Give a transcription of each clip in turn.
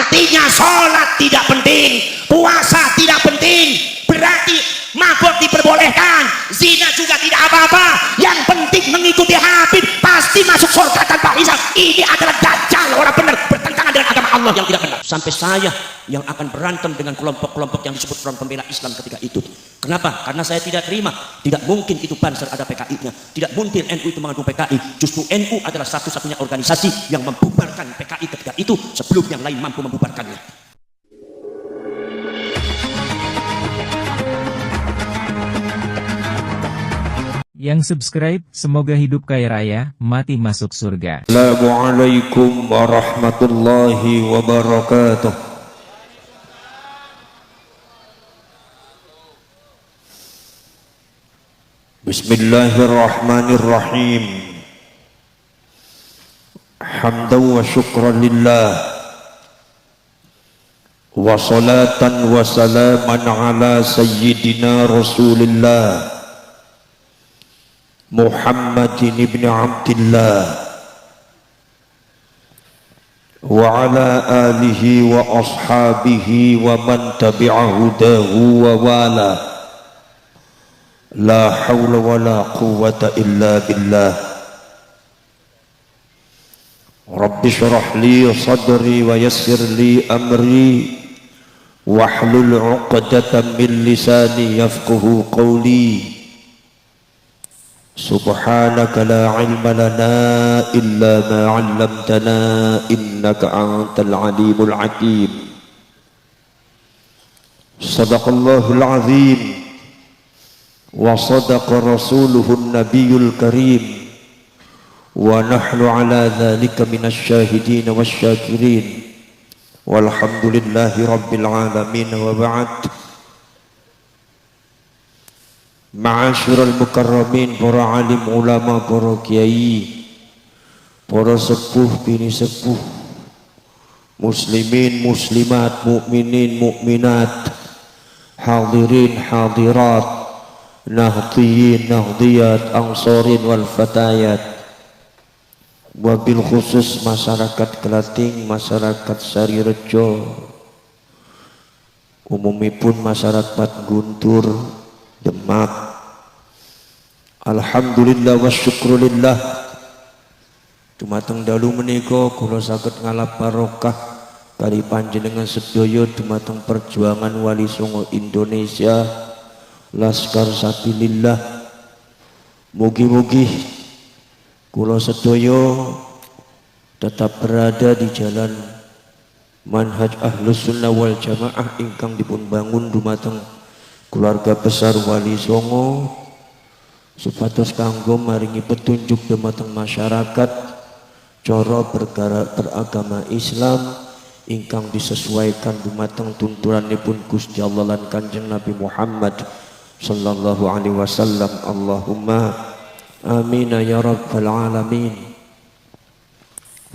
artinya sholat tidak penting, puasa tidak penting, berarti mabuk diperbolehkan, zina juga tidak apa-apa, yang penting mengikuti Habib pasti masuk surga tanpa hisab. Ini adalah dajjal, orang benar, bertentangan dengan agama Allah yang tidak benar. Sampai saya yang akan berantem dengan kelompok-kelompok yang disebut Front Pembela Islam ketika itu. Kenapa? Karena saya tidak terima, tidak mungkin itu Banser ada PKI-nya, tidak mungkin NU itu mengandung PKI. Justru NU adalah satu-satunya organisasi yang membubarkan PKI ketika itu sebelum yang lain mampu membubarkannya. Yang subscribe, semoga hidup kaya raya, mati masuk surga. Assalamualaikum warahmatullahi wabarakatuh. Bismillahirrahmanirrahim. Hamdan wa syukran lillah, wa salatan wa salaman ala sayyidina Rasulillah Muhammadin ibn Abdillah wa ala alihi wa ashabihi wa man tabi'a hudahu wa wala. La hawla wa la quwwata illa billah. Rabbi syrah li sadri wa yassir li amri wahlul 'uqdatam min lisani yafqahu qawli. Subhanaka la ilma lana illa ma 'allamtana innaka antal alimul hakim. Sadaqallahul azim wa sadaqa rasuluhun nabiyul karim wa nahnu ala dhalika minasy syahidin wasyakirin walhamdulillahi rabbil alamin wa ba'd. Ma'asyiral mukarramin, para alim ulama, para kiai, para sepuh bini sepuh, muslimin muslimat, mukminin mukminat, hadirin hadirat, nahdiyin nahdiyat, ansarin wal fatayat, wabil khusus masyarakat Kelating, masyarakat Sarirejo, umumipun masyarakat Guntur, Demak. Alhamdulillah wa syukrulillah, dumateng dalu menika kula saged ngalap barokah kali panjenengan sedaya dumateng perjuangan Wali Songo Indonesia, Laskar Sabilillah. Mugi-mugi kula sedaya tetap berada di jalan manhaj Ahlus Sunnah wal Jamaah ingkang dipun bangun dumateng keluarga besar Wali Songo supados kanggo maringi petunjuk dumateng masyarakat cara beragama Islam ingkang disesuaikan dumateng tuntunanipun Gusti Allah lan Kanjeng Nabi Muhammad sallallahu alaihi wasallam. Allahumma amin ya rabbal alamin.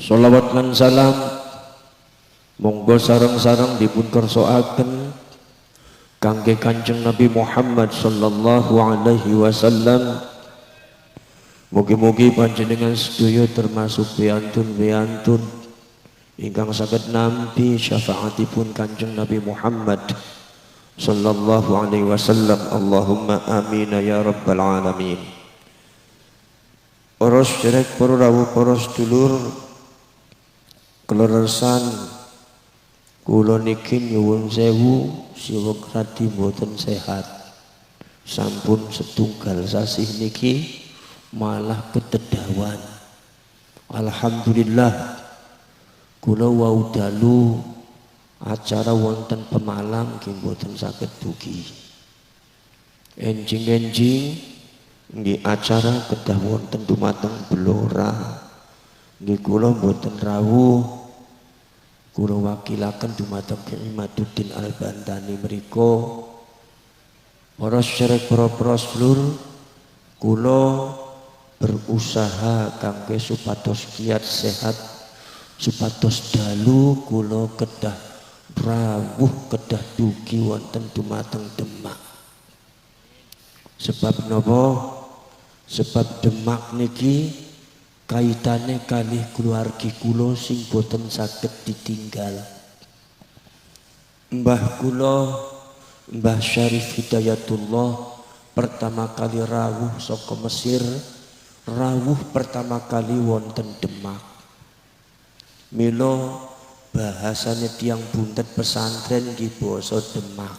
Shalawat lan salam monggo sareng-sareng dipun kersakaken kangge Kanjeng Nabi Muhammad sallallahu alaihi wasallam. Mugi-mugi panjenengan sedaya termasuk biantun-biantun ingkang saged nampi syafaatipun Kanjeng Nabi Muhammad sallallahu alaihi wasallam. Allahumma amin ya rabbal alamin. Para sedherek, para rawuh, para sedulur, kleresan kula niki nyuwun sewu siwa kradi mboten sehat. Sampun setunggal sasih niki malah ketedawan. Alhamdulillah kula wau dalu acara wonten Pemalang nggih mboten saged dugi. Enjing-enjing nggih acara kedah wonten dumateng Blora. Nggih kula mboten rawuh kula wakilaken dumateng Kiai Maduddin Al-Bantani mriku. Para sedherek, para sedulur, kula berusaha kangge supados kiat sehat, supados dalu kula kedah rawuh kedah dugi wonten dumateng Demak. Sebab napa? Sebab Demak niki kaitane kalih keluargi kula sing boten saged ditinggal. Mbah kula Mbah Syarif Hidayatullah pertama kali rawuh saka Mesir, rawuh pertama kali wonten Demak. Mila bahasane tiang buntet pesantren nggih basa Demak.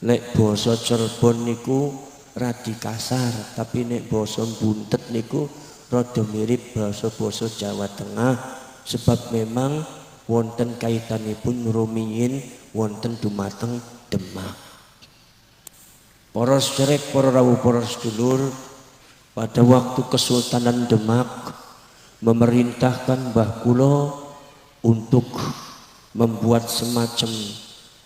Lek basa Cirebon niku radi kasar, tapi nek basa buntet niku rada mirip basa-basa Jawa Tengah, sebab memang wonten kaitanipun rumiyin wonten dumateng Demak. Para sederek, para rawuh, para sedulur, pada waktu Kesultanan Demak memerintahkan Mbah kula untuk membuat semacam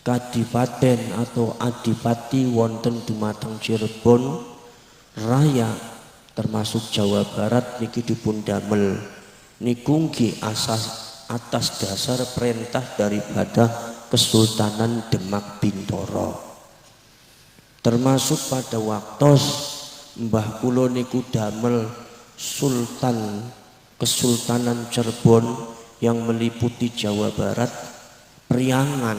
kadipaten atau adipati wonten dumateng Cirebon Raya termasuk Jawa Barat niki dipun damel niku nggih atas dasar perintah daripada Kesultanan Demak Bintoro. Termasuk pada waktu Mbah kula niku damel Kesultanan Cirebon yang meliputi Jawa Barat, Priangan,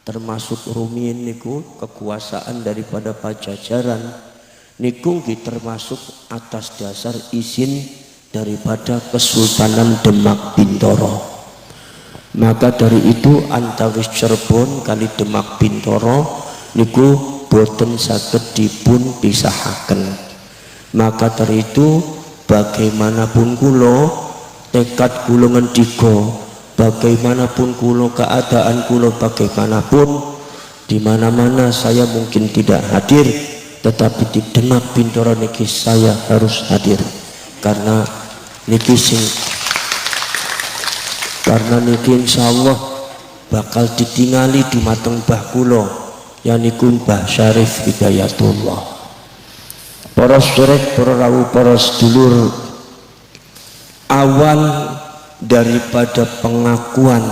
termasuk rumiyin niku kekuasaan daripada Pajajaran niku nggih termasuk atas dasar izin daripada Kesultanan Demak Bintoro. Maka dari itu antawis Cirebon kali Demak Bintoro niku boten saged dipun pisahaken. Maka dari itu bagaimanapun kula tekad kula ngendika, bagaimanapun kula keadaan kula bagaimanapun, di mana-mana saya mungkin tidak hadir, tetapi di Demak Bintoro niki saya harus hadir karena niki insyaallah bakal ditingali dumateng Mbah kula yaniku Mbah Syarif Hidayatullah. Para sedherek, para rawuh, para sedulur, awal daripada pengakuan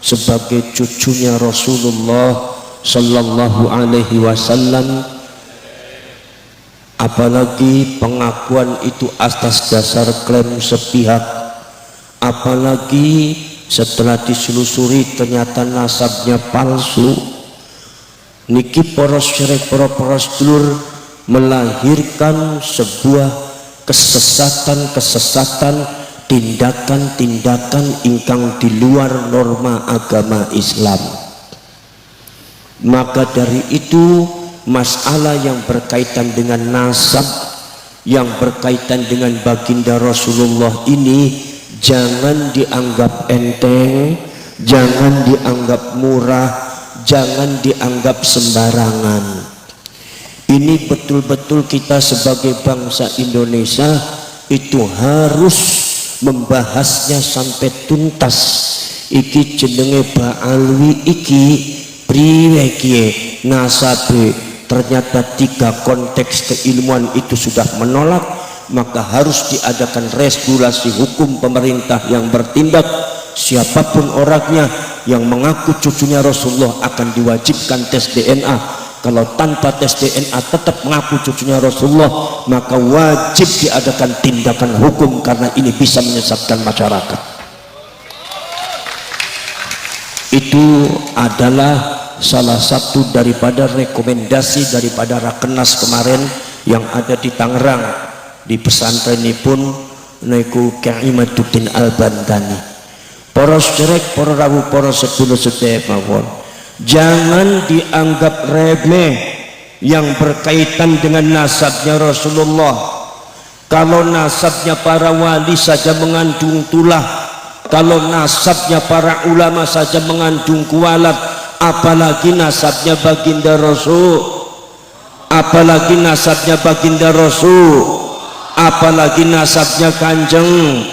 sebagai cucunya Rasulullah Sallallahu Alaihi Wasallam, apalagi pengakuan itu atas dasar klaim sepihak, apalagi setelah diselusuri ternyata nasabnya palsu, niki para sedherek, para sedulur, melahirkan sebuah kesesatan, tindakan-tindakan ingkang di luar norma agama Islam. Maka dari itu masalah yang berkaitan dengan nasab, yang berkaitan dengan baginda Rasulullah ini jangan dianggap enteng, jangan dianggap murah, jangan dianggap sembarangan. Ini betul-betul kita sebagai bangsa Indonesia itu harus membahasnya sampai tuntas. Iki jenenge Ba'alwi iki priwe kiye nasabe, ternyata 3 konteks keilmuan itu sudah menolak, maka harus diadakan regulasi hukum pemerintah yang bertindak. Siapapun orangnya yang mengaku cucunya Rasulullah akan diwajibkan tes DNA. Kalau tanpa tes DNA tetap mengaku cucunya Rasulullah, maka wajib diadakan tindakan hukum karena ini bisa menyesatkan masyarakat. Itu adalah salah satu daripada rekomendasi daripada Rakenas kemarin yang ada di Tangerang, di pesantren ini pun niku Kyai Imaduddin Al-Bantani. Para sederek, para rawuh, para sedulur sedherek mawon, jangan dianggap remeh yang berkaitan dengan nasabnya Rasulullah. Kalau nasabnya para wali saja mengandung tulah, kalau nasabnya para ulama saja mengandung kualat, apalagi nasabnya baginda Rasul, apalagi nasabnya baginda Rasul, apalagi nasabnya Kanjeng.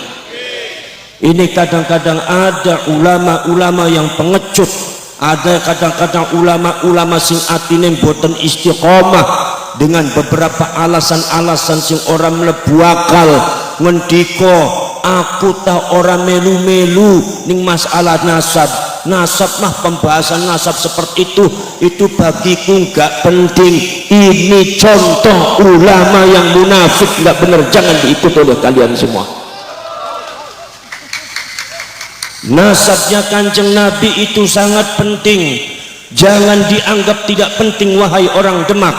Ini kadang-kadang ada ulama-ulama yang pengecut, ada kadang-kadang ulama-ulama sing atine boten istiqomah dengan beberapa alasan-alasan sing orang mlebu akal. Ngendika aku tak orang melu-melu ning masalah nasab. Nasab mah, pembahasan nasab seperti itu bagiku nggak penting. Ini contoh ulama yang munafik, nggak benar, jangan diikut oleh kalian semua. Nasabnya Kanjeng Nabi itu sangat penting. Jangan dianggap tidak penting wahai orang Demak.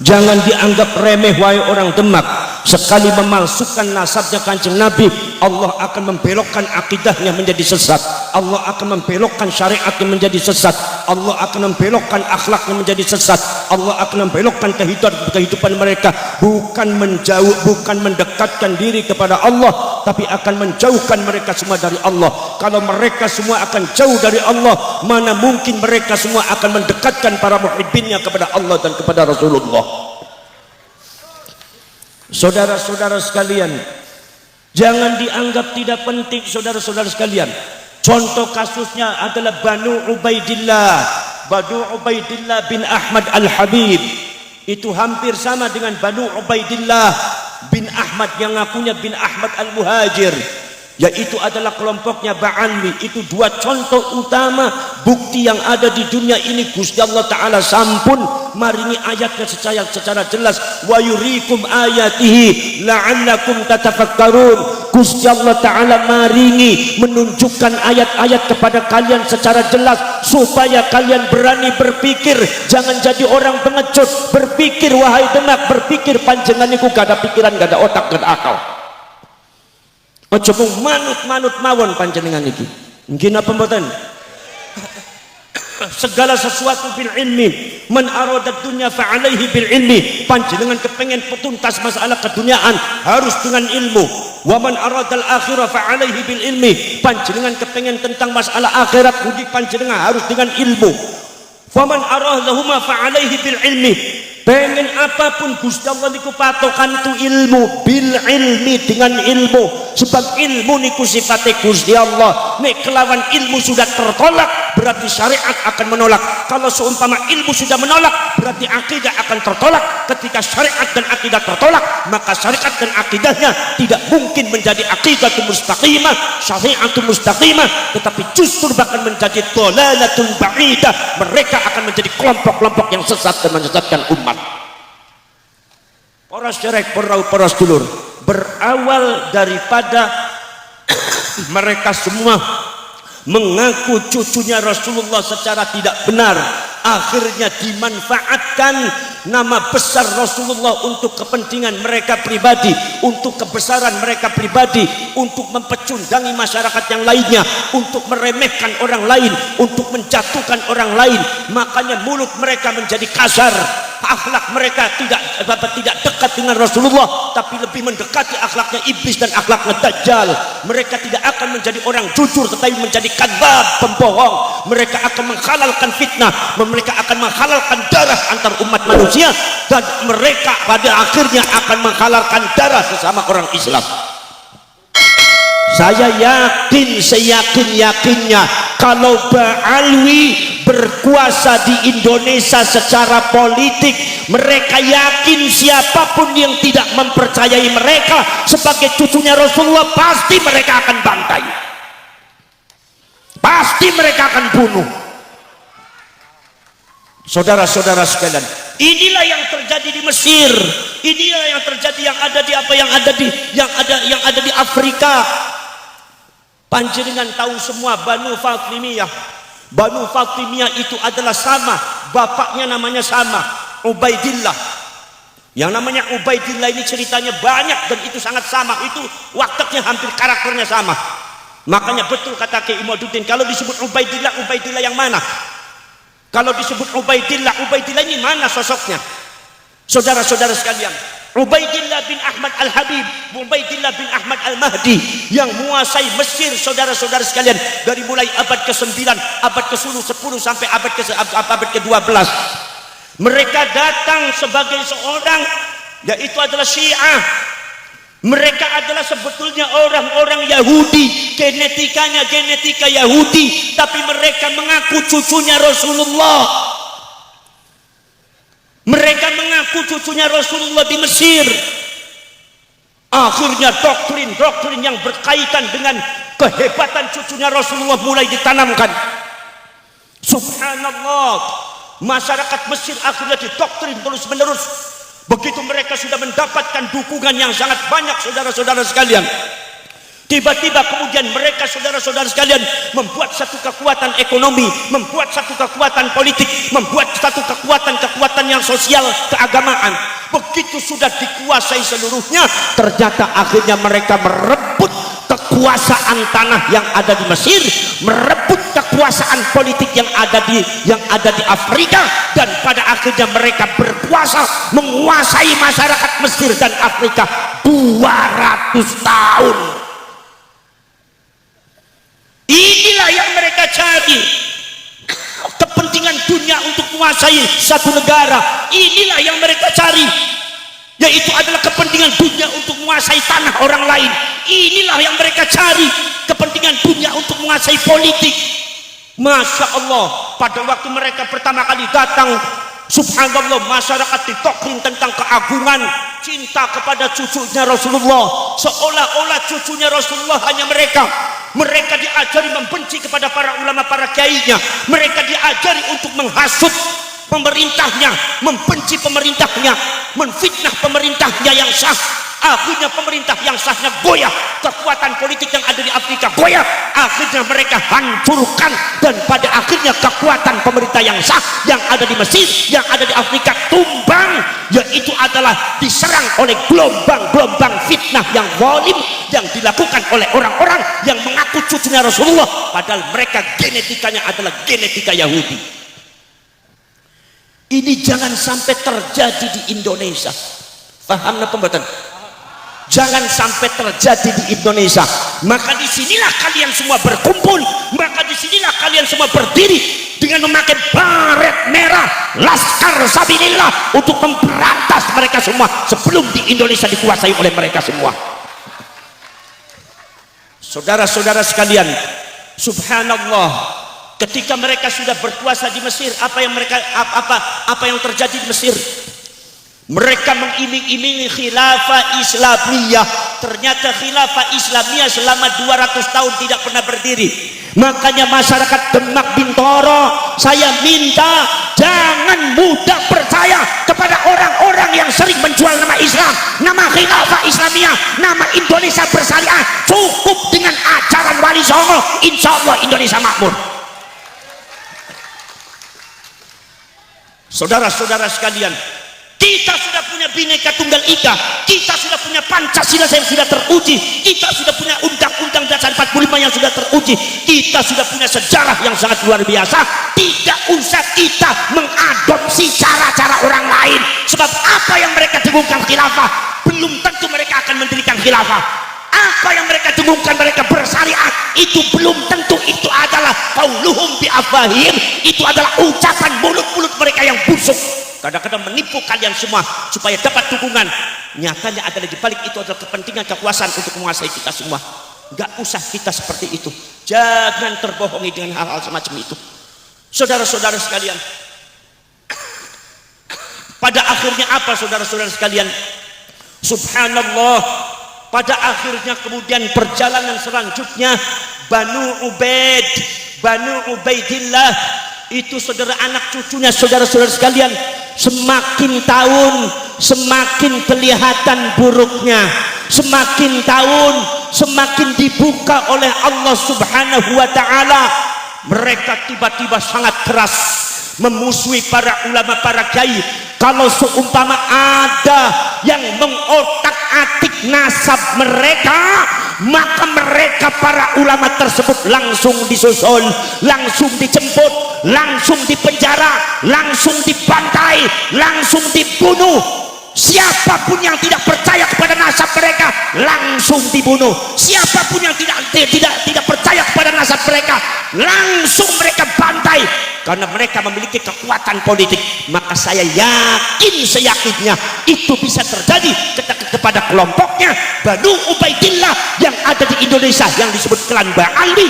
Jangan dianggap remeh wahai orang Demak. Sekali memalsukan nasabnya Kanjeng Nabi, Allah akan membelokkan akidahnya menjadi sesat. Allah akan membelokkan syariatnya menjadi sesat. Allah akan membelokkan akhlaknya menjadi sesat. Allah akan membelokkan kehidupan mereka, bukan menjauh, bukan mendekatkan diri kepada Allah, tapi akan menjauhkan mereka semua dari Allah. Kalau mereka semua akan jauh dari Allah, mana mungkin mereka semua akan mendekatkan para muhibbinnya kepada Allah dan kepada Rasulullah. Saudara-saudara sekalian, jangan dianggap tidak penting, saudara-saudara sekalian. Contoh kasusnya adalah Banu Ubaidillah. Banu Ubaidillah bin Ahmad Al-Habib itu hampir sama dengan Banu Ubaidillah bin Ahmad yang ngakunya bin Ahmad Al-Muhajir, yaitu adalah kelompoknya Ba'alwi. Itu dua contoh utama bukti yang ada di dunia ini. Gusti Allah Ta'ala sampun maringi ayatnya secara jelas, wa yurikum ayatihi la'allakum tatafakkarun. Gusti Allah Ta'ala maringi, menunjukkan ayat-ayat kepada kalian secara jelas supaya kalian berani berpikir. Jangan jadi orang pengecut. Berpikir wahai Demak, berpikir. Panjenengan niku gak ada pikiran, gak ada otak, gak ada akal. Ojo mung manut-manut mawon panjenengan iki. Nggih napa mboten? Segala sesuatu bil ilmi. Man arada dunya fa alaihi bil ilmi. Panjenengan kepengen tuntas masalah keduniaan harus dengan ilmu. Wa man arada al akhirah fa alaihi bil ilmi. Panjenengan kepengen tentang masalah akhirat uji panjenengan harus dengan ilmu. Wa man aradahuma fa alaihi bil ilmi. Pengen apapun Gusti Allah niku patokan itu ilmu, bil ilmi, dengan ilmu. Sebab ilmu niku sifatnya Gusti Allah. Nek kelawan ilmu sudah tertolak, berarti syariat akan menolak. Kalau seumpama ilmu sudah menolak, berarti akidah akan tertolak. Ketika syariat dan akidah tertolak, maka syariat dan akidahnya tidak mungkin menjadi aqidatul mustaqimah, syariatul mustaqimah, tetapi justru bahkan menjadi dhalalatul ba'idah. Mereka akan menjadi kelompok-kelompok yang sesat dan menyesatkan umat. Para syarek, para sedulur, berawal daripada mereka semua mengaku cucunya Rasulullah secara tidak benar, akhirnya dimanfaatkan nama besar Rasulullah untuk kepentingan mereka pribadi, untuk kebesaran mereka pribadi, untuk mempecundangi masyarakat yang lainnya, untuk meremehkan orang lain, untuk menjatuhkan orang lain. Makanya mulut mereka menjadi kasar, akhlak mereka tidak dekat dengan Rasulullah, tapi lebih mendekati akhlaknya iblis dan akhlaknya dajjal. Mereka tidak akan menjadi orang jujur, tetapi menjadi kadzab, pembohong. Mereka akan menghalalkan fitnah, mereka akan menghalalkan darah antar umat manusia, dan mereka pada akhirnya akan menghalalkan darah sesama orang Islam. Saya yakin, seyakin-yakinnya kalau Ba'alwi berkuasa di Indonesia secara politik, mereka yakin siapapun yang tidak mempercayai mereka sebagai cucunya Rasulullah, pasti mereka akan bantai, pasti mereka akan bunuh. Saudara-saudara sekalian, inilah yang terjadi di Mesir, inilah yang terjadi yang ada di Afrika. Panjenengan tahu semua Banu Fatimiyah. Banu Fatimiyah itu adalah sama, bapaknya namanya sama, Ubaidillah. Yang namanya Ubaidillah ini ceritanya banyak dan itu sangat sama, itu wataknya hampir karakternya sama. Makanya betul kata Kiai Imaduddin, kalau disebut Ubaidillah, Ubaidillah yang mana? Kalau disebut Ubaidillah, Ubaidillah ini mana sosoknya? Saudara-saudara sekalian, Ubaidillah bin Ahmad Al-Habib, Ubaidillah bin Ahmad Al-Mahdi yang menguasai Mesir, saudara-saudara sekalian, dari mulai abad ke-9, abad ke-10, sampai abad ke-12. Mereka datang sebagai seorang, yaitu adalah Syiah. Mereka adalah sebetulnya orang-orang Yahudi, genetikanya genetika Yahudi, tapi mereka mengaku cucunya Rasulullah. Mereka mengaku cucunya Rasulullah di Mesir. Akhirnya doktrin yang berkaitan dengan kehebatan cucunya Rasulullah mulai ditanamkan. Subhanallah, masyarakat Mesir akhirnya didoktrin terus menerus. Begitu mereka sudah mendapatkan dukungan yang sangat banyak, saudara-saudara sekalian, Tiba-tiba kemudian mereka saudara-saudara sekalian membuat satu kekuatan ekonomi, membuat satu kekuatan politik, membuat satu kekuatan yang sosial keagamaan. Begitu sudah dikuasai seluruhnya, ternyata akhirnya mereka merebut kekuasaan tanah yang ada di Mesir, merebut kekuasaan politik yang ada di Afrika, dan pada akhirnya mereka berkuasa menguasai masyarakat Mesir dan Afrika 200 tahun. Inilah yang mereka cari, kepentingan dunia untuk menguasai satu negara. Inilah yang mereka cari, yaitu adalah kepentingan dunia untuk menguasai tanah orang lain. Inilah yang mereka cari, kepentingan dunia untuk menguasai politik. Masya Allah, pada waktu mereka pertama kali datang, subhanallah, masyarakat ditokrin tentang keagungan cinta kepada cucunya Rasulullah, seolah-olah cucunya Rasulullah hanya mereka. Mereka diajari membenci kepada para ulama, para kiainya. Mereka diajari untuk menghasut pemerintahnya, membenci pemerintahnya, menfitnah pemerintahnya yang sah. Akhirnya pemerintah yang sahnya goyah, kekuatan politik yang ada di Afrika goyah, akhirnya mereka hancurkan, dan pada akhirnya kekuatan pemerintah yang sah yang ada di Mesir, yang ada di Afrika tumbang, yaitu adalah diserang oleh gelombang-gelombang fitnah yang zalim yang dilakukan oleh orang-orang yang mengaku cucunya Rasulullah, padahal mereka genetikanya adalah genetika Yahudi. Ini jangan sampai terjadi di Indonesia. Paham nggak pembuatan? Jangan sampai terjadi di Indonesia. Maka disinilah kalian semua berkumpul, maka disinilah kalian semua berdiri dengan memakai baret merah Laskar Sabilillah untuk memberantas mereka semua sebelum di Indonesia dikuasai oleh mereka semua. Saudara-saudara sekalian, subhanallah, ketika mereka sudah berkuasa di Mesir, apa yang terjadi di Mesir? Mereka mengiming-imingi khilafah Islamiyah. Ternyata khilafah Islamiyah selama 200 tahun tidak pernah berdiri. Makanya masyarakat Demak Bintoro, saya minta jangan mudah percaya kepada orang-orang yang sering menjual nama Islam, nama khilafah Islamiyah, nama Indonesia bersyariah. Cukup dengan ajaran Wali Songo, insya Allah Indonesia makmur. Saudara-saudara sekalian, kita sudah punya Bhinneka Tunggal Ika, kita sudah punya Pancasila yang sudah teruji, kita sudah punya Undang-Undang Dasar 45 yang sudah teruji, kita sudah punya sejarah yang sangat luar biasa. Tidak usah kita mengadopsi cara-cara orang lain, sebab apa yang mereka dengungkan khilafah, belum tentu mereka akan mendirikan khilafah. Apa yang mereka dengungkan mereka bersyariat, itu belum tentu itu adalah qauluhum bi afwahihim, itu adalah ucapan mulut-mulut mereka yang busuk. Kadang-kadang menipu kalian semua supaya dapat dukungan. Nyatanya adalah di balik itu adalah kepentingan kekuasaan untuk menguasai kita semua. Gak usah kita seperti itu. Jangan terbohongi dengan hal-hal semacam itu. Saudara-saudara sekalian, pada akhirnya apa saudara-saudara sekalian? Subhanallah, pada akhirnya kemudian perjalanan selanjutnya Banu Ubaidillah itu saudara anak cucunya saudara-saudara sekalian, semakin tahun semakin kelihatan buruknya, semakin tahun semakin dibuka oleh Allah Subhanahu wa ta'ala. Mereka tiba-tiba sangat keras memusuhi para ulama, para kiai. Kalau seumpama ada yang mengotak-atik nasab mereka, maka mereka para ulama tersebut langsung disusul, langsung dijemput, langsung dipenjara, langsung dibantai, langsung dibunuh. Siapapun yang tidak percaya kepada nasab mereka langsung dibunuh. Siapapun yang tidak percaya kepada nasab mereka langsung mereka bantai, karena mereka memiliki kekuatan politik. Maka saya yakin seyakinnya itu bisa terjadi kepada kelompoknya Banu Ubaidillah yang ada di Indonesia, yang disebut klan Ba'alwi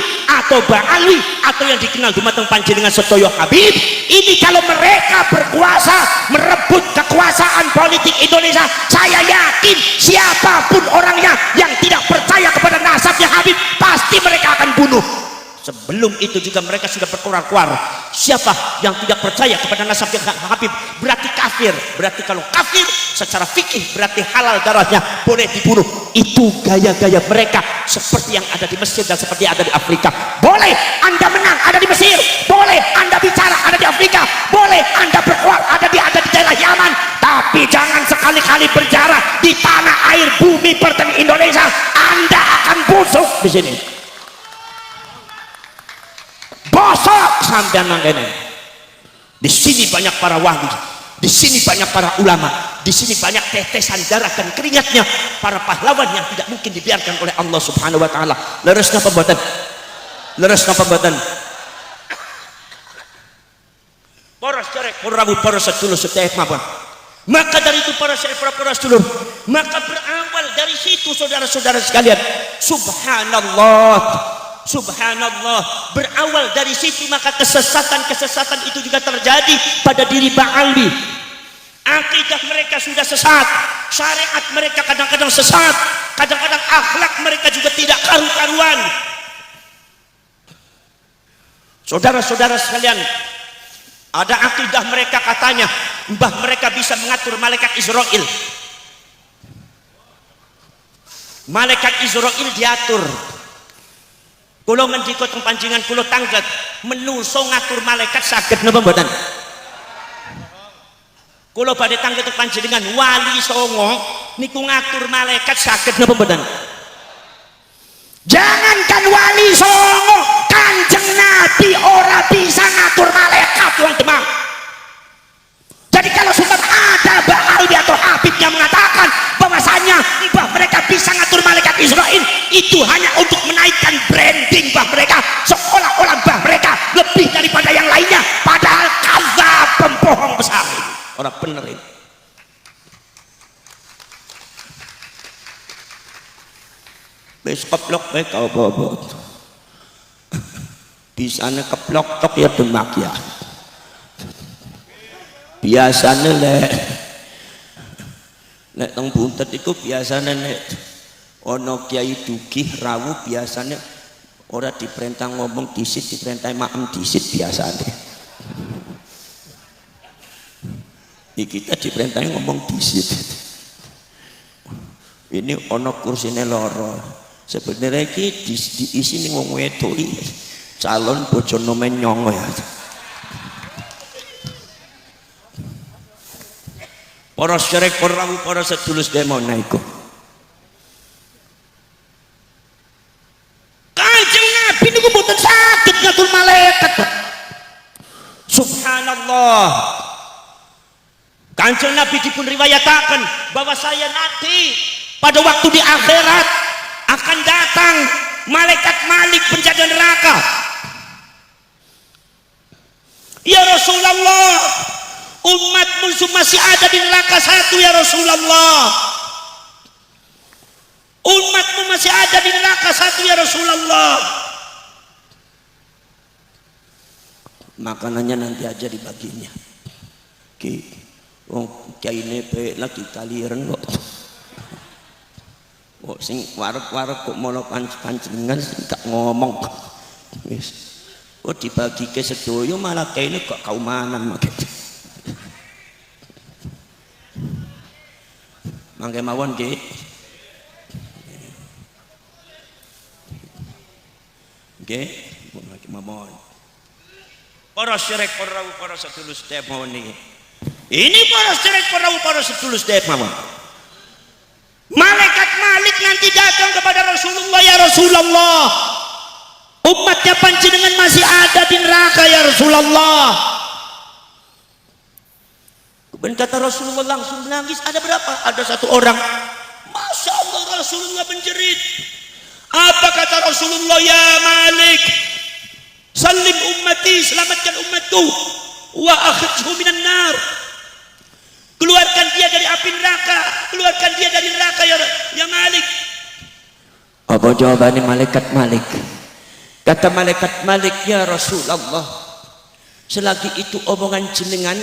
atau yang dikenal dumateng panjenengan sedaya Habib. Ini kalau mereka berkuasa merebut kekuasaan politik Indonesia, saya yakin siapapun orangnya yang tidak percaya kepada nasabnya Habib pasti mereka akan bunuh. Sebelum itu juga mereka sudah berkoar-koar, siapa yang tidak percaya kepada nasabnya Habib berarti kafir. Berarti kalau kafir secara fikih berarti halal darahnya, boleh dibunuh. itu gaya-gaya mereka seperti yang ada di Mesir dan seperti yang ada di Afrika. Boleh Anda menang ada di Mesir, boleh Anda bicara ada di Afrika, boleh Anda berkuat ada di daerah Yaman, tapi jangan sekali-kali berbicara di tanah air bumi pertiwi Indonesia. Anda akan busuk di sini, bosok sampean mangkene. Di sini banyak para wali, di sini banyak para ulama, di sini banyak tetesan darah dan keringatnya para pahlawan yang tidak mungkin dibiarkan oleh Allah Subhanahu wa taala. Leresna pembuatan. Leresna pembuatan. Poros cerek, porawu, poros sedulur sedaya mawon. Maka dari itu para sedulur, maka berawal dari situ saudara-saudara sekalian. Subhanallah. Subhanallah, berawal dari situ maka kesesatan itu juga terjadi pada diri Ba'ali. Akidah mereka sudah sesat, syariat mereka kadang-kadang sesat, kadang-kadang akhlak mereka juga tidak karu-karuan. Saudara-saudara sekalian, ada akidah mereka katanya mbah mereka bisa mengatur malaikat Israel. Malaikat Israel diatur. Kulo ngendika teng panjenengan kulo tanglet menungso ngatur malaikat saged napa mboten? Kulo badhe tanglet teng panjenengan wali songo niku ngatur malaikat saged napa mboten? Jangankan wali songo, Kanjeng Nabi ora bisa ngatur malaikat wong Demang. Jadi kalau sudah ada Ba'ali atau Habib yang mengatakan bahwasanya mbah mereka bisa ngatur malaikat Israel, itu hanya untuk menaikkan branding mbah mereka seolah-olah mbah mereka lebih daripada yang lainnya, padahal kadzab, pembohong besar. Orang bener ini. Wis keplok bae kau bobot. Bisane keplok tok ya demak ya. Biasane lek teng buntet iku biasane nek ana kiai dugih rawuh biasane ora diperintah ngomong disit, diperintah maem disit biasane. Iki kita diperintah ngomong disit. Ini ana kursine loro. Sebenarnya iki diisi ning wong wedok iki calon bojo nomen nyongo ya. Para syarek para sedulur demona iku. Kanjeng Nabi niku mboten saged ngatur malaikat. Subhanallah. Kanjeng Nabi dipun riwayataken bahwa saya nanti pada waktu di akhirat akan datang malaikat Malik penjaga neraka. Ya Rasulullah, umatmu masih ada di neraka satu ya Rasulullah. Umatmu masih ada di neraka satu ya Rasulullah. Makanannya nanti aja dibaginya. Kiai nepe lagi kaliren kok. Kok sing warek-warek kok mono panjenengan gak ngomong. Wis. Oh dibagi ke sedoyo malah kayaknya kok kaumanan maksudnya. Mangke mawon nggih. Nggih, mangke mawon. Para syarek para sedulur demoni. Ini para syarek para sedulur demoni. Malaikat Malik nanti datang kepada Rasulullah, ya Rasulullah. Umatnya panjenengan masih ada di neraka ya Rasulullah. Kemudian kata Rasulullah langsung menangis. Ada berapa? Ada satu orang. Masya Allah, Rasulullah menjerit. Apa kata Rasulullah? Ya Malik, salim ummati, selamatkan umatku. Wa akhrijhu minan nar. Keluarkan dia dari api neraka. Keluarkan dia dari neraka ya Malik. Apa jawabannya malaikat Malik? Kata malaikat Malik, ya Rasulullah, selagi itu omongan jenengan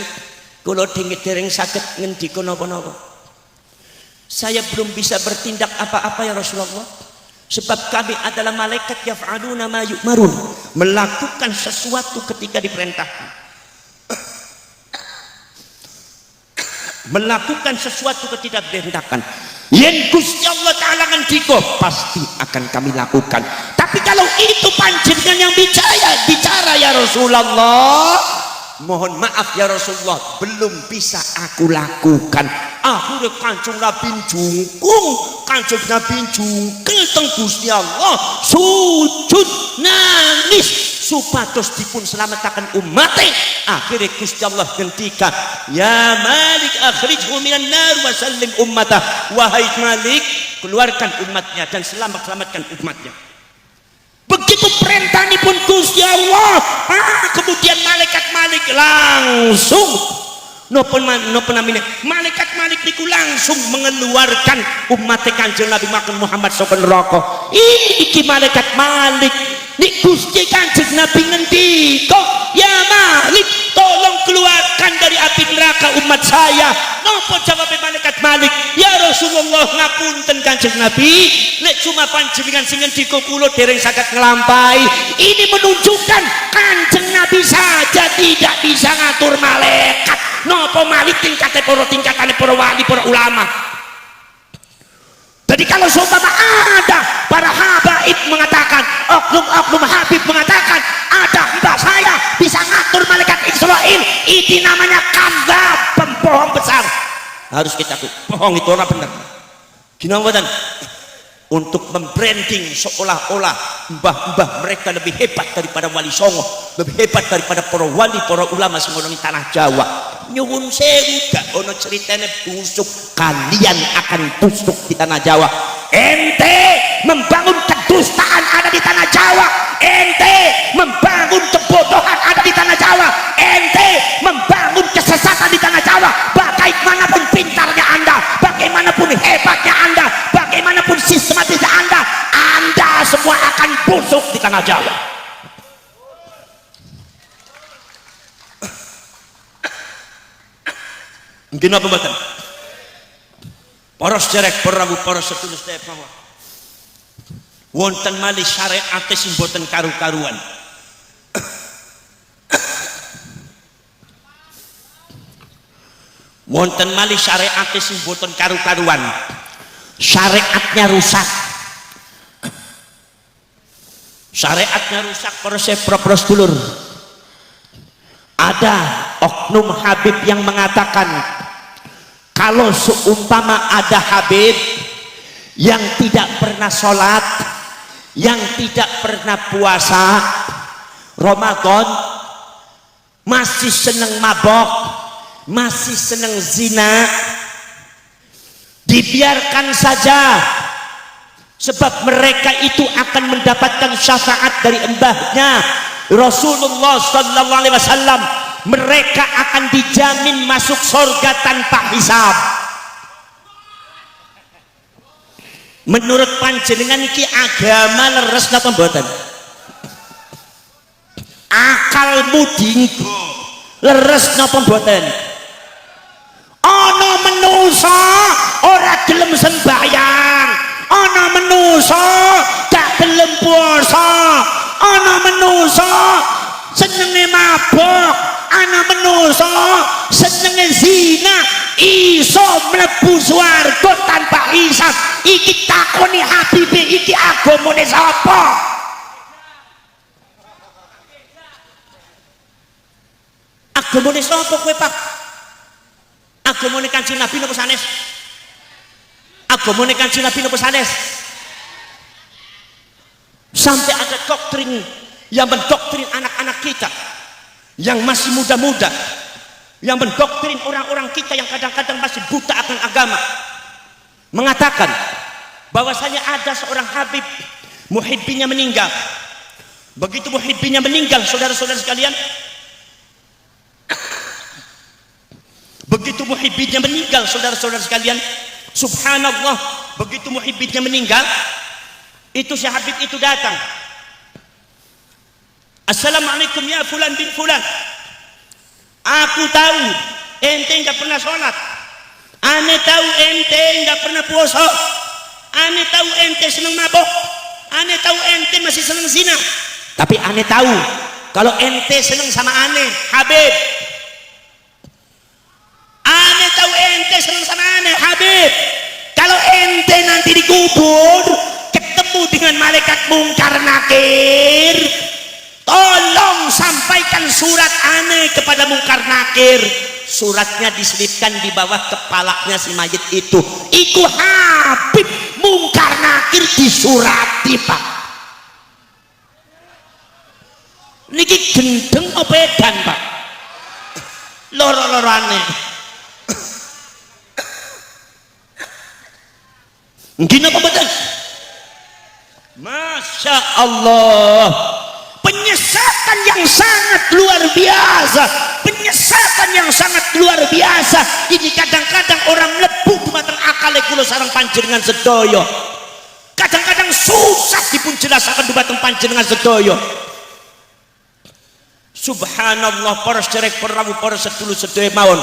kula dereng saged ngendika napa-napa. Saya belum bisa bertindak apa-apa ya Rasulullah. Sebab kami adalah malaikat yaf'aluna ma yu'marun, melakukan sesuatu ketika diperintahkan. Melakukan sesuatu ketika diperintahkan. Yen Gusti Allah Ta'ala ngendika pasti akan kami lakukan. Tapi kalau itu panjenengan yang bicara ya Rasulullah, mohon maaf ya Rasulullah, belum bisa aku lakukan. Akhirnya Kanjeng Nabi jungkung, Kanjeng Nabi jungkel teng Gusti Allah, sujud nangis supados dipun selamataken umate. Akhirnya Gusti Allah ngendika, ya Malik akhrijhu minan nar wa sallim ummatah, wahai Malik keluarkan umatnya dan selamatkan umatnya. Begitu perintahipun Gusti Allah, kemudian malaikat Malik langsung malaikat Malik niku langsung mengeluarkan umat Kanjeng Nabi Muhammad saking neraka. Iki malaikat Malik nik Gusti Kanjeng Nabi ngendika, ya Malik tolong keluarkan dari api neraka umat saya. Napa jawab malaikat Malik? Ya Rasulullah ngapunten Kanjeng Nabi, nek cuma panjenengan sing ngendika kula dereng saged nglampahi. Ini menunjukkan Kanjeng Nabi saja tidak bisa ngatur malaikat. Napa Malik tingkatane para wali, para ulama. Jadi kalau seumpama ada para habaib mengatakan, oknum habib mengatakan ada mbah saya bisa ngatur malaikat Israel, itu namanya kadzab, pembohong besar. Harus kita tuh bohong, itu orang benar. Gimana mboten? Untuk membranding seolah-olah mbah-mbah mereka lebih hebat daripada wali songo, lebih hebat daripada para wali, para ulama semono tanah Jawa. Nyuwun sewu gak ono ceritane busuk, kalian akan busuk di tanah Jawa. Ente membangun kedustaan ada di tanah Jawa, ente membangun kebodohan ada di tanah Jawa, ente membangun kesesatan di tanah Jawa. Bagaimanapun pintarnya Anda, bagaimanapun hebatnya Anda, bagaimanapun sistematisnya Anda semua akan busuk di tanah Jawa. Mungkin apa mboten? Para sederek, para rawuh, para sedulur sedherek mawon. Wonten malih syariat sing boten karu-karuan. Wonten malih syariat sing boten karu-karuan. Syariatnya rusak. Syariatnya rusak para sedulur. Ada oknum habib yang mengatakan kalau seumpama ada habib yang tidak pernah sholat, yang tidak pernah puasa Ramadan, masih seneng mabok, masih seneng zina, dibiarkan saja, sebab mereka itu akan mendapatkan syafaat dari mbahnya Rasulullah sallallahu alaihi wasallam. Mereka akan dijamin masuk surga tanpa hisab. Menurut panjenengan iki agama leres napa mboten? Akalmu dinggo leres napa mboten? Ana menungso ora gelem sembahyang, ana menungso gak gelem puasa, ana menungso senenge mabok, ana menungso senenge zina, iso mlebu swarga tanpa hisab. Iki takoni Habib, iki agamane sapa? Agamane sapa kowe, Pak? Agamane Kanjeng Nabi napa sanes? Agamane Kanjeng Nabi napa sanes? Sampai ada doktrin yang mendoktrin anak-anak kita yang masih muda-muda, yang mendoktrin orang-orang kita yang kadang-kadang masih buta akan agama, mengatakan bahwasanya ada seorang habib muhibbinnya meninggal. Begitu muhibbinnya meninggal, saudara-saudara sekalian, begitu muhibbinnya meninggal, saudara-saudara sekalian, subhanallah, begitu muhibbinnya meninggal, itu si habib itu datang, assalamualaikum ya fulan bin fulan, aku tahu ente nggak pernah sholat, ane tahu ente nggak pernah puasa, ane tahu ente seneng mabok, ane tahu ente masih seneng zina, tapi ane tahu kalau ente seneng sama ane Habib, ane tahu ente seneng sama ane Habib, kalau ente nanti dikubur ketemu dengan malaikat mungkar nakir, tolong sampaikan surat aneh kepada mungkar nakir. Suratnya diselipkan di bawah kepalanya si mayit itu. Iku Habib mungkar nakir disurati, Pak. Niki gendeng apa edan, Pak? Loro-lorane. Gini apa betul? Masya Allah, penyesatan yang sangat luar biasa, penyesatan yang sangat luar biasa. Ini kadang-kadang orang mlebu dumateng akale kula sareng panjenengan sedaya. Kadang-kadang susah dipun jelasaken dumateng panjenengan sedaya. Subhanallah, para sederek perawu, para sedulur sedaya mawon.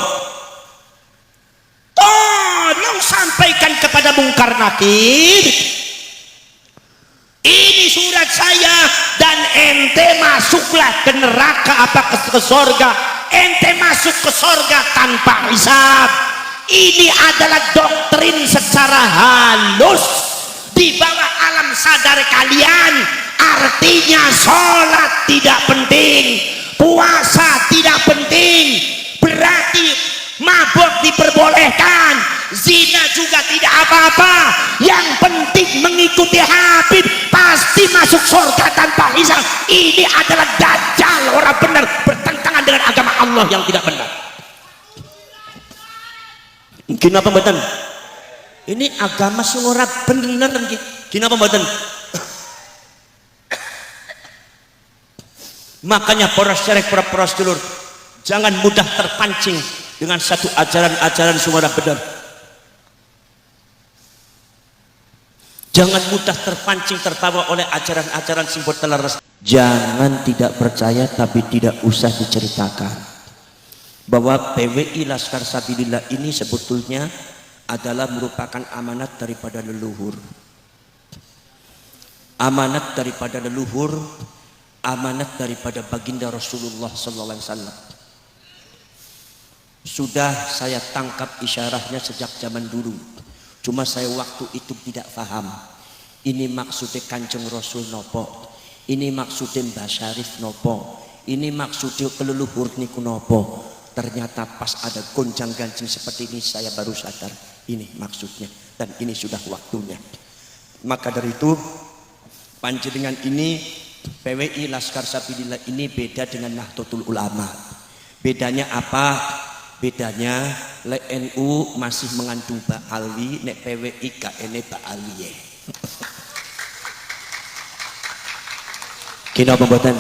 Tolong sampaikan kepada mungkar nakir, ini surat saya dan ente masuklah ke neraka apa ke sorga. Ente masuk ke sorga tanpa hisab. Ini adalah doktrin secara halus di bawah alam sadar kalian. Artinya sholat tidak penting, puasa tidak penting, berarti mabuk diperbolehkan, zina juga tidak apa-apa. Yang penting mengikuti Habib, pasti masuk surga tanpa hisab. Ini adalah dajjal, orang benar, bertentangan dengan agama Allah yang tidak benar. Kenapa mboten? Ini agama sing ora bener nggih. Kenapa mboten? Makanya para syarek, para sedulur, jangan mudah terpancing dengan satu ajaran-ajaran sing ora bener. Jangan mudah terpancing terbawa oleh ajaran-ajaran sing boten leres. Jangan tidak percaya tapi tidak usah diceritakan bahwa PWI Laskar Sabilillah ini sebetulnya adalah merupakan amanat daripada leluhur. Amanat daripada leluhur, amanat daripada baginda Rasulullah sallallahu alaihi wasallam. Sudah saya tangkap isyarahnya sejak zaman dulu. Cuma saya waktu itu tidak paham. Ini maksudnya Kanjeng Rasul nopo, ini maksudnya Mbah Syarif nopo, ini maksudnya keleluhur niku nopo. Ternyata pas ada gonjang-ganjing seperti ini saya baru sadar ini maksudnya, dan ini sudah waktunya. Maka dari itu panjenengan ini, PWI Laskar Sabilillah ini beda dengan Nahdlatul Ulama. Bedanya apa? Bedanya NU masih mengandung Ba'alwi, nek PWI KN Ba'alwi. Kina pembuatan.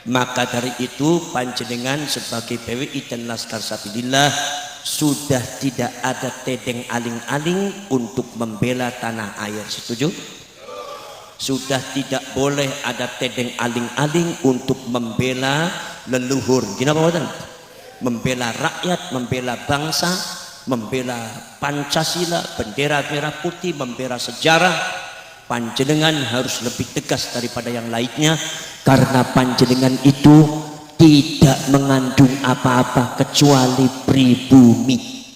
Maka dari itu panjenengan sebagai PWI dan Laskar Sabilillah sudah tidak ada tedeng aling-aling untuk membela tanah air. Setuju? Sudah tidak boleh ada tedeng aling-aling untuk membela leluhur. Gina pembuatan. Membela rakyat, membela bangsa, membela Pancasila, bendera merah putih, membela sejarah. Panjenengan harus lebih tegas daripada yang lainnya, karena panjenengan itu tidak mengandung apa-apa kecuali pribumi.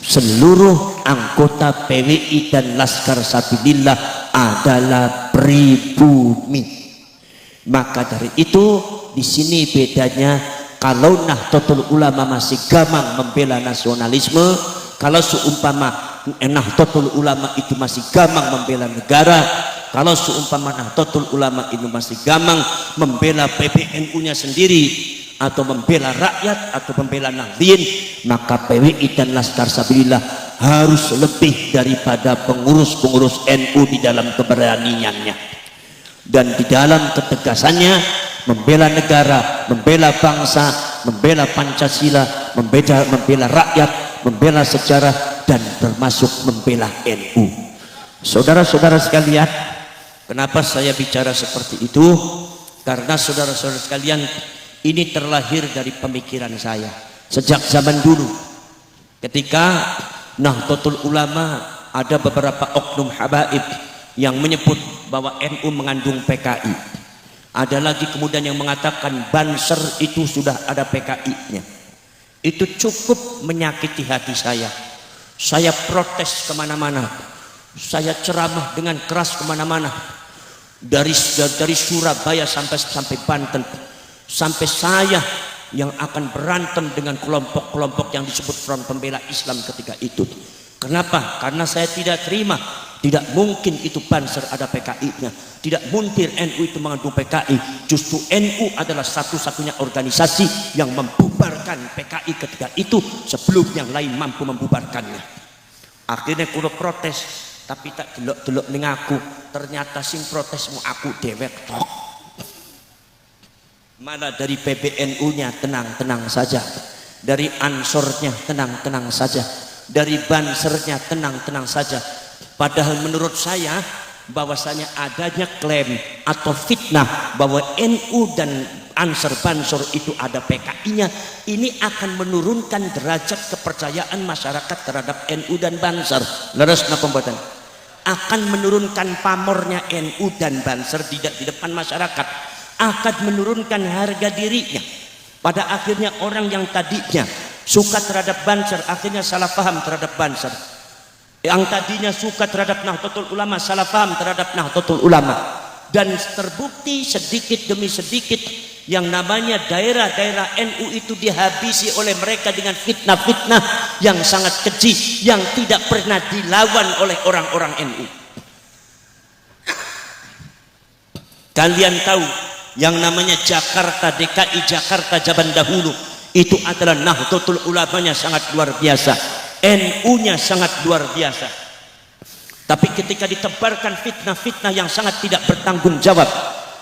Seluruh anggota PWI dan Laskar Sabilillah adalah pribumi. Maka dari itu di sini bedanya. Kalau Nahdlatul Ulama masih gamang membela nasionalisme, kalau seumpama Nahdlatul Ulama itu masih gamang membela negara, kalau seumpama Nahdlatul Ulama itu masih gamang membela PBNU-nya sendiri, atau membela rakyat, atau membela Nahdlin, maka PWI dan Laskar Sabilillah harus lebih daripada pengurus-pengurus NU di dalam keberaniannya dan di dalam ketegasannya. Membela negara, membela bangsa, membela Pancasila, membela rakyat, membela sejarah, dan termasuk membela NU. Saudara-saudara sekalian, kenapa saya bicara seperti itu? Karena saudara-saudara sekalian, ini terlahir dari pemikiran saya sejak zaman dulu. Ketika Nahdlatul Ulama ada beberapa oknum habaib yang menyebut bahwa NU mengandung PKI. Ada lagi kemudian yang mengatakan Banser itu sudah ada PKI-nya. Itu cukup menyakiti hati saya. Saya protes kemana-mana. Saya ceramah dengan keras kemana-mana, dari Surabaya sampai Banten, sampai saya yang akan berantem dengan kelompok-kelompok yang disebut Front Pembela Islam ketika itu. Kenapa? Karena saya tidak terima. Tidak mungkin itu Banser ada PKI-nya. Tidak mungkin NU itu mengandung PKI. Justru NU adalah satu-satunya organisasi yang membubarkan PKI ketika itu sebelum yang lain mampu membubarkannya. Akhirnya kulo protes, tapi tak delok-delok ning aku. Ternyata sing protesmu aku dewek tok. Mana dari PBNU-nya tenang-tenang saja. Dari Ansornya tenang-tenang saja. Dari Bansernya tenang-tenang saja. Padahal menurut saya bahwasanya adanya klaim atau fitnah bahwa NU dan Ansor Bansor itu ada PKI-nya, ini akan menurunkan derajat kepercayaan masyarakat terhadap NU dan Banser. Leres napa mboten? Akan menurunkan pamornya NU dan Banser di depan masyarakat, akan menurunkan harga dirinya. Pada akhirnya orang yang tadinya suka terhadap Banser akhirnya salah paham terhadap Banser. Yang tadinya suka terhadap Nahdlatul Ulama salah paham terhadap Nahdlatul Ulama. Dan terbukti sedikit demi sedikit yang namanya daerah-daerah NU itu dihabisi oleh mereka dengan fitnah-fitnah yang sangat keji, yang tidak pernah dilawan oleh orang-orang NU. Kalian tahu yang namanya Jakarta, DKI Jakarta zaman dahulu itu adalah Nahdlatul Ulamanya sangat luar biasa, NU-nya sangat luar biasa. Tapi ketika ditebarkan fitnah-fitnah yang sangat tidak bertanggung jawab,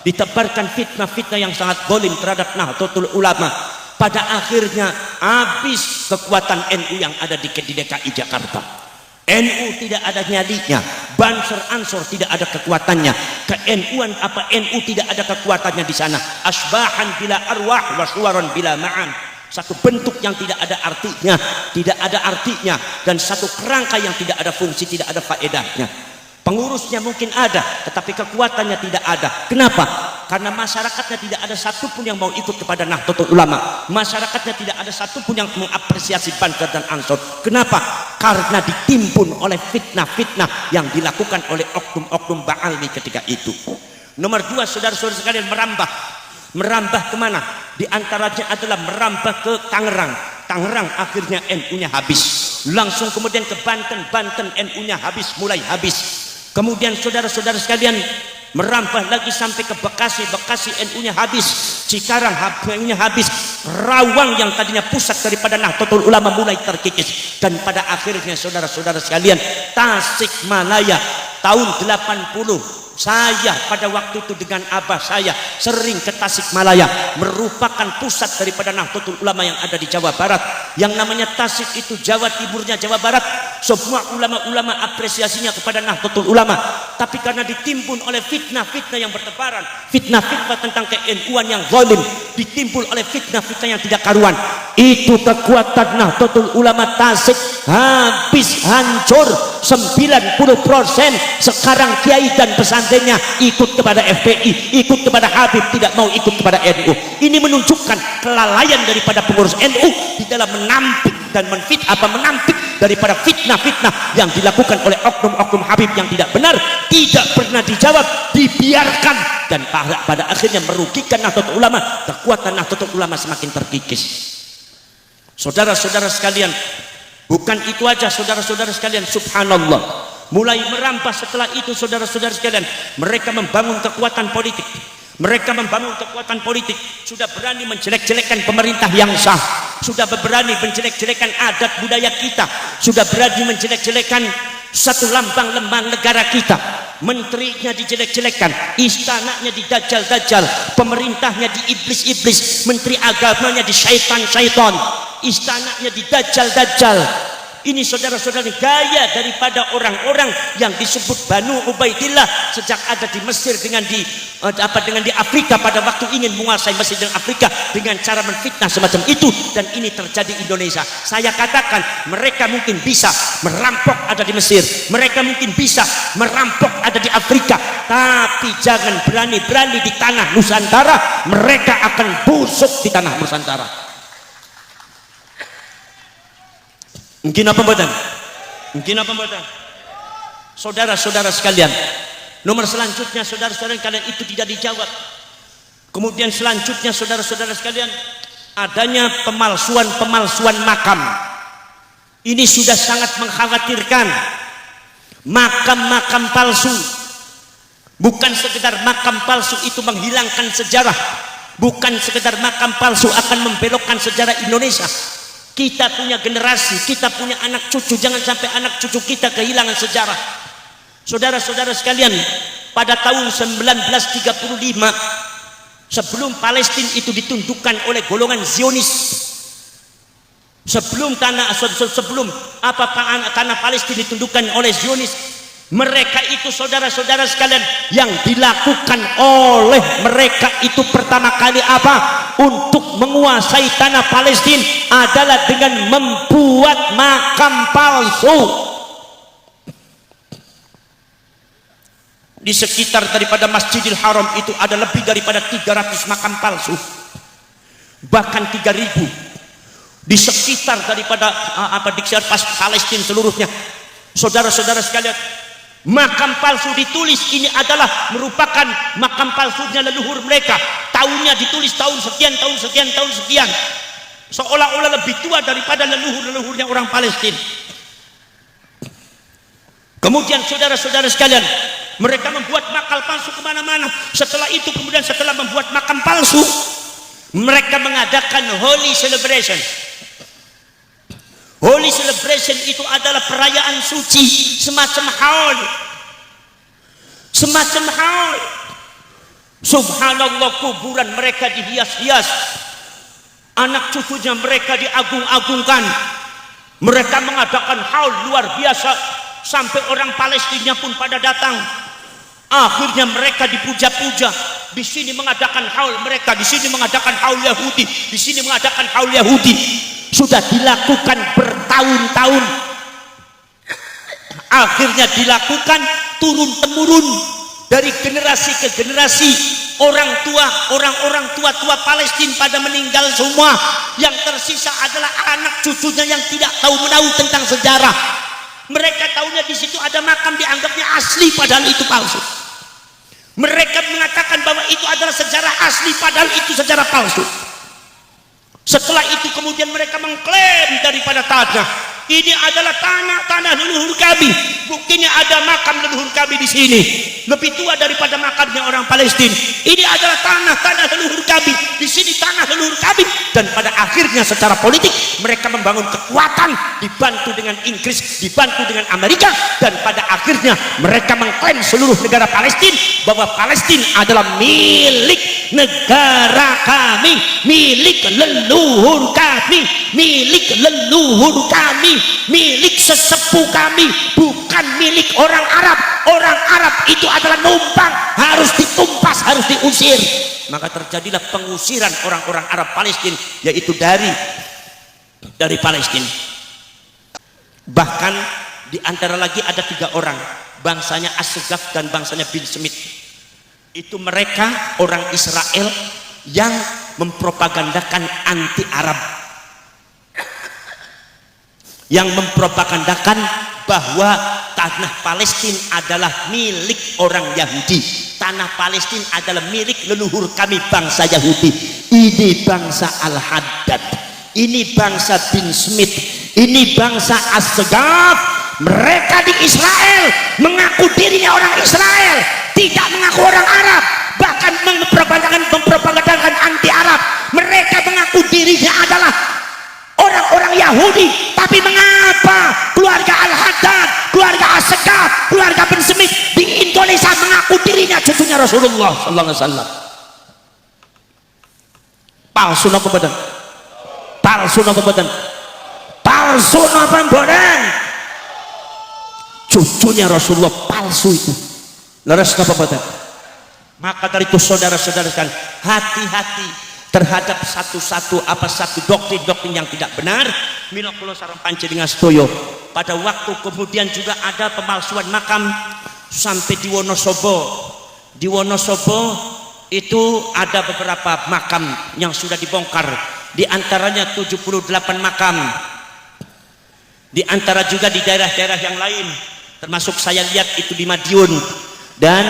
ditebarkan fitnah-fitnah yang sangat zalim terhadap Nahdlatul Ulama, pada akhirnya habis kekuatan NU yang ada di DKI Jakarta. NU tidak ada nyalinya, Banser Ansor tidak ada kekuatannya, ke-NU-an apa NU tidak ada kekuatannya di sana. Asbahan bila arwah wa suwaran bila ma'an. Satu bentuk yang tidak ada artinya, dan satu kerangka yang tidak ada fungsi, tidak ada faedahnya. Pengurusnya mungkin ada, tetapi kekuatannya tidak ada. Kenapa? Karena masyarakatnya tidak ada satupun yang mau ikut kepada Nahdlatul Ulama. Masyarakatnya tidak ada satupun yang mengapresiasi Banser dan Ansor. Kenapa? Karena ditimbun oleh fitnah-fitnah yang dilakukan oleh oknum-oknum Ba'alwi ketika itu. Nomor dua, saudara-saudara sekalian, merambah kemana? Di antaranya adalah merambah ke Tangerang. Tangerang akhirnya NU-nya habis. Langsung kemudian ke Banten, Banten NU-nya mulai habis. Kemudian saudara-saudara sekalian merambah lagi sampai ke Bekasi, Bekasi NU-nya habis. Cikarang NU-nya habis. Rawang yang tadinya pusat daripada Nahdlatul Ulama mulai terkikis. Dan pada akhirnya saudara-saudara sekalian, Tasikmalaya tahun 80. Saya pada waktu itu dengan abah saya sering ke Tasikmalaya, merupakan pusat daripada Nahdlatul Ulama yang ada di Jawa Barat. Yang namanya Tasik itu Jawa Timurnya Jawa Barat. Semua ulama-ulama apresiasinya kepada Nahdlatul Ulama. Tapi karena ditimbun oleh fitnah-fitnah yang bertebaran, fitnah-fitnah tentang ke-NU-an yang zalim, ditimbun oleh fitnah-fitnah yang tidak karuan, itu kekuatan Nahdlatul Ulama Tasik habis, hancur 90%. Sekarang kiai dan pesantrennya ikut kepada FPI, ikut kepada Habib, tidak mau ikut kepada NU. Ini menunjukkan kelalaian daripada pengurus NU di dalam menampik dan menampik daripada fitnah-fitnah yang dilakukan oleh oknum-oknum Habib yang tidak benar, tidak pernah dijawab, dibiarkan, dan pada akhirnya merugikan Nahdlatul Ulama. Kekuatan Nahdlatul Ulama semakin terkikis. Saudara-saudara sekalian, bukan itu aja saudara-saudara sekalian, subhanallah, mulai merambah setelah itu saudara-saudara sekalian, mereka membangun kekuatan politik. Mereka membangun kekuatan politik, sudah berani menjelek-jelekkan pemerintah yang sah, sudah berani menjelek-jelekkan adat budaya kita, sudah berani menjelek-jelekkan satu lambang-lambang negara kita. Menterinya dijelek-jelekkan, istananya didajal-dajal, pemerintahnya diiblis-iblis, menteri agamanya disyaitan-syaitan, istananya didajal-dajal. Ini saudara-saudara gaya daripada orang-orang yang disebut Banu Ubaidillah sejak ada di Mesir dengan di Afrika pada waktu ingin menguasai Mesir dan Afrika dengan cara menfitnah semacam itu, dan ini terjadi di Indonesia. Saya katakan mereka mungkin bisa merampok ada di Mesir, mereka mungkin bisa merampok ada di Afrika, tapi jangan berani-berani di tanah Nusantara, mereka akan busuk di tanah Nusantara. Mungkin apa mboten? Saudara-saudara sekalian, nomor selanjutnya saudara-saudara kalian itu tidak dijawab. Kemudian selanjutnya saudara-saudara sekalian, adanya pemalsuan makam. Ini sudah sangat mengkhawatirkan. Makam-makam palsu, bukan sekedar makam palsu itu menghilangkan sejarah, bukan sekedar makam palsu akan membelokkan sejarah Indonesia. Kita punya generasi, kita punya anak cucu, jangan sampai anak cucu kita kehilangan sejarah. Saudara-saudara sekalian, pada tahun 1935 sebelum Palestina itu ditundukkan oleh golongan Zionis, sebelum tanah Palestina ditundukkan oleh Zionis, mereka itu saudara-saudara sekalian yang dilakukan oleh mereka itu pertama kali apa? Untuk menguasai tanah Palestina adalah dengan membuat makam palsu. Di sekitar daripada Masjidil Haram itu ada lebih daripada 300 makam palsu, bahkan 3.000 di sekitar daripada di sekitar Palestina seluruhnya. Saudara-saudara sekalian, makam palsu ditulis ini adalah merupakan makam palsunya leluhur mereka. Tahunnya ditulis tahun sekian, seolah-olah lebih tua daripada leluhurnya orang Palestina. Kemudian saudara-saudara sekalian, mereka membuat makam palsu kemana-mana. Setelah itu kemudian setelah membuat makam palsu, mereka mengadakan holy celebration. Holy celebration itu adalah perayaan suci, semacam haul. Subhanallah, kuburan mereka dihias-hias, anak cucunya mereka diagung-agungkan. Mereka mengadakan haul luar biasa, sampai orang Palestina pun pada datang. Akhirnya mereka dipuja-puja. Di sini mengadakan haul mereka, di sini mengadakan haul Yahudi, di sini mengadakan haul Yahudi. Sudah dilakukan bertahun-tahun. Akhirnya dilakukan turun-temurun dari generasi ke generasi. Orang tua Palestina pada meninggal semua. Yang tersisa adalah anak cucunya yang tidak tahu menahu tentang sejarah. Mereka tahunya di situ ada makam, dianggapnya asli padahal itu palsu. Mereka mengatakan bahwa itu adalah sejarah asli padahal itu sejarah palsu. Setelah itu kemudian mereka mengklaim daripada tanah, ini adalah tanah leluhur kami. Buktinya ada makam leluhur kami di sini, lebih tua daripada makamnya orang Palestina. Ini adalah tanah leluhur kami, di sini tanah leluhur kami. Dan pada akhirnya secara politik mereka membangun kekuatan, dibantu dengan Inggris, dibantu dengan Amerika, dan pada akhirnya mereka mengklaim seluruh negara Palestina bahwa Palestina adalah milik negara kami, milik leluhur kami, milik leluhur kami, milik sesepuh kami, bukan milik orang Arab. Orang Arab itu adalah numpang, harus ditumpas, harus diusir. Maka terjadilah pengusiran orang-orang Arab Palestina, yaitu dari Palestina. Bahkan di antara lagi ada 3 orang, bangsanya As-Segaf dan bangsanya Bin Smith. Itu mereka orang Israel yang mempropagandakan anti Arab, yang mempropagandakan bahwa tanah Palestina adalah milik orang Yahudi, tanah Palestina adalah milik leluhur kami bangsa Yahudi. Ini bangsa Al-Haddad, ini bangsa Bin Smith, ini bangsa As-Segaf. Mereka di Israel mengaku dirinya orang Israel, tidak mengaku orang Arab, bahkan mempropagandakan anti Arab. Mereka mengaku dirinya adalah orang-orang Yahudi. Tapi mengapa keluarga Al-Haddad, keluarga As-Segaf, keluarga bin Smith di Indonesia mengaku dirinya cucunya Rasulullah sallallahu alaihi wasallam? Palsu napa mboten? Palsu napa mboten? Palsu napa mboten? Cucunya Rasulullah palsu itu. Leres napa mboten? Maka dari itu saudara-saudara sekalian, hati-hati terhadap satu doktrin yang tidak benar. Mila kula sareng panjenengan sedaya, pada waktu kemudian juga ada pemalsuan makam sampai di Wonosobo. Di Wonosobo itu ada beberapa makam yang sudah dibongkar, di antaranya 78 makam. Di antara juga di daerah-daerah yang lain termasuk saya lihat itu di Madiun. Dan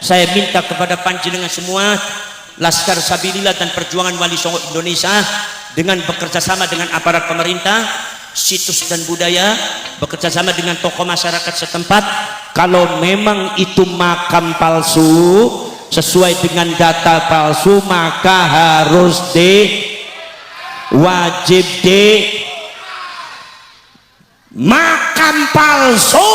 saya minta kepada panjenengan semua, Laskar Sabilillah dan Perjuangan Wali Songo Indonesia, dengan bekerja sama dengan aparat pemerintah, situs dan budaya, bekerja sama dengan tokoh masyarakat setempat, kalau memang itu makam palsu sesuai dengan data palsu, maka harus wajib makam palsu.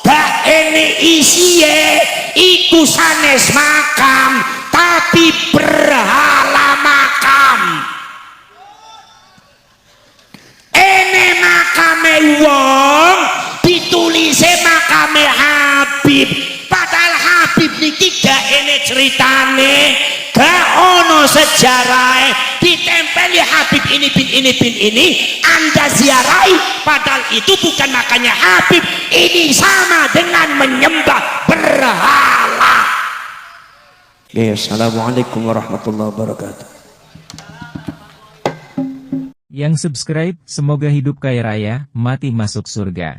Dak ini isiye iku sanes makam tapi berhala makam. Ene makame wong ditulise makame Habib, padahal Habib niki gak ene ceritane, gak ono sejarah, ditempeli Habib ini bin ini bin ini, Anda ziarahi, padahal itu bukan makanya Habib. Ini sama dengan menyembah berhala. Assalamualaikum warahmatullahi wabarakatuh. Yang subscribe, semoga hidup kaya raya, mati masuk surga.